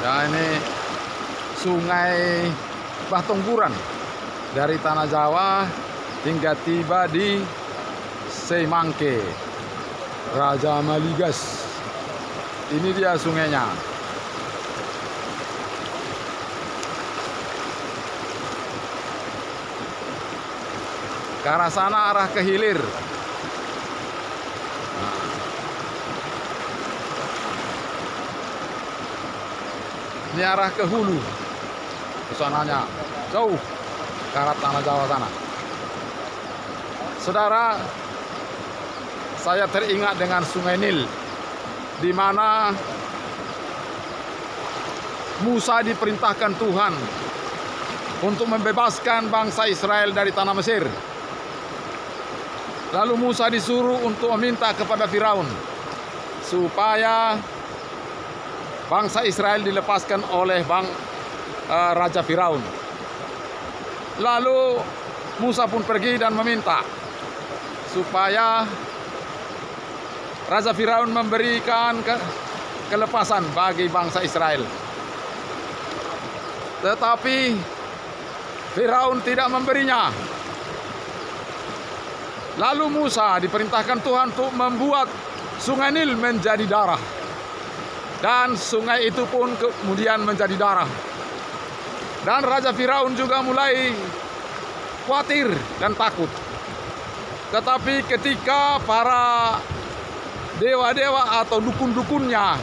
Ya, ini Sungai Batongguran dari Tanah Jawa hingga tiba di Semangke, Raja Maligas. Ini dia sungainya. Ke arah sana arah ke hilir. Ini arah ke hulu, kesananya jauh ke arah Tanah Jawa sana. Saudara, saya teringat dengan Sungai Nil, di mana Musa diperintahkan Tuhan untuk membebaskan bangsa Israel dari tanah Mesir. Lalu Musa disuruh untuk meminta kepada Firaun supaya bangsa Israel dilepaskan oleh Raja Firaun. Lalu Musa pun pergi dan meminta supaya Raja Firaun memberikan kelepasan bagi bangsa Israel. Tetapi Firaun tidak memberinya. Lalu Musa diperintahkan Tuhan untuk membuat Sungai Nil menjadi darah. Dan sungai itu pun kemudian menjadi darah. Dan Raja Firaun juga mulai khawatir dan takut. Tetapi ketika para dewa-dewa atau dukun-dukunnya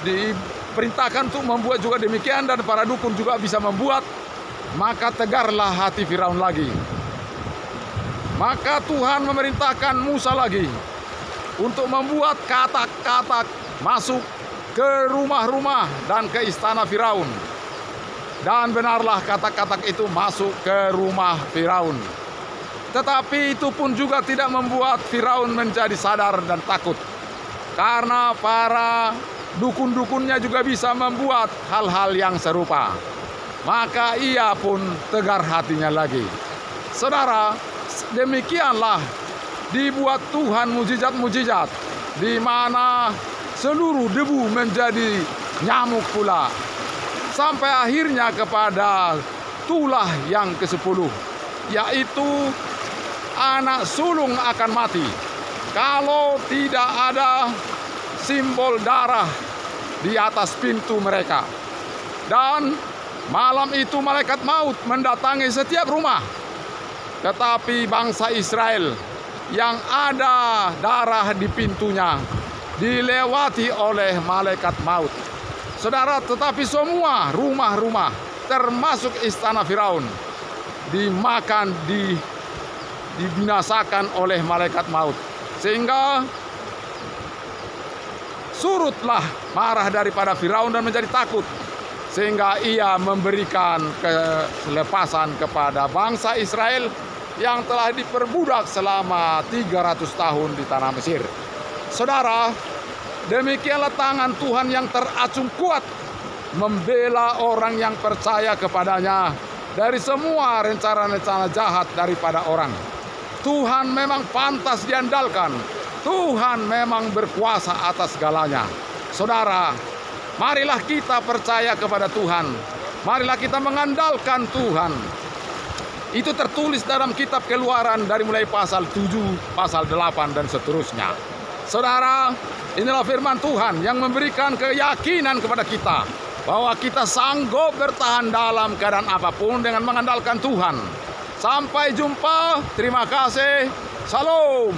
diperintahkan untuk membuat juga demikian, dan para dukun juga bisa membuat, maka tegarlah hati Firaun lagi. Maka Tuhan memerintahkan Musa lagi untuk membuat katak-katak masuk ke rumah-rumah dan ke istana Firaun. Dan benarlah katak-katak itu masuk ke rumah Firaun. Tetapi itu pun juga tidak membuat Firaun menjadi sadar dan takut. Karena para dukun-dukunnya juga bisa membuat hal-hal yang serupa. Maka ia pun tegar hatinya lagi. Saudara, demikianlah dibuat Tuhan mujizat-mujizat, di mana seluruh debu menjadi nyamuk pula. Sampai akhirnya kepada tulah yang ke-10, yaitu anak sulung akan mati kalau tidak ada simbol darah di atas pintu mereka. Dan malam itu malaikat maut mendatangi setiap rumah. Tetapi bangsa Israel yang ada darah di pintunya dilewati oleh malaikat maut. Saudara, tetapi semua rumah-rumah termasuk istana Firaun dimakan, dibinasakan oleh malaikat maut. Sehingga surutlah marah daripada Firaun dan menjadi takut. Sehingga ia memberikan kelepasan kepada bangsa Israel yang telah diperbudak selama 300 tahun di tanah Mesir. Saudara, demikianlah tangan Tuhan yang teracung kuat membela orang yang percaya kepadanya dari semua rencana-rencana jahat daripada orang. Tuhan memang pantas diandalkan. Tuhan memang berkuasa atas segalanya. Saudara, marilah kita percaya kepada Tuhan. Marilah kita mengandalkan Tuhan. Itu tertulis dalam kitab Keluaran dari mulai pasal 7, pasal 8 dan seterusnya. Saudara, inilah firman Tuhan yang memberikan keyakinan kepada kita bahwa kita sanggup bertahan dalam keadaan apapun dengan mengandalkan Tuhan. Sampai jumpa, terima kasih, salam.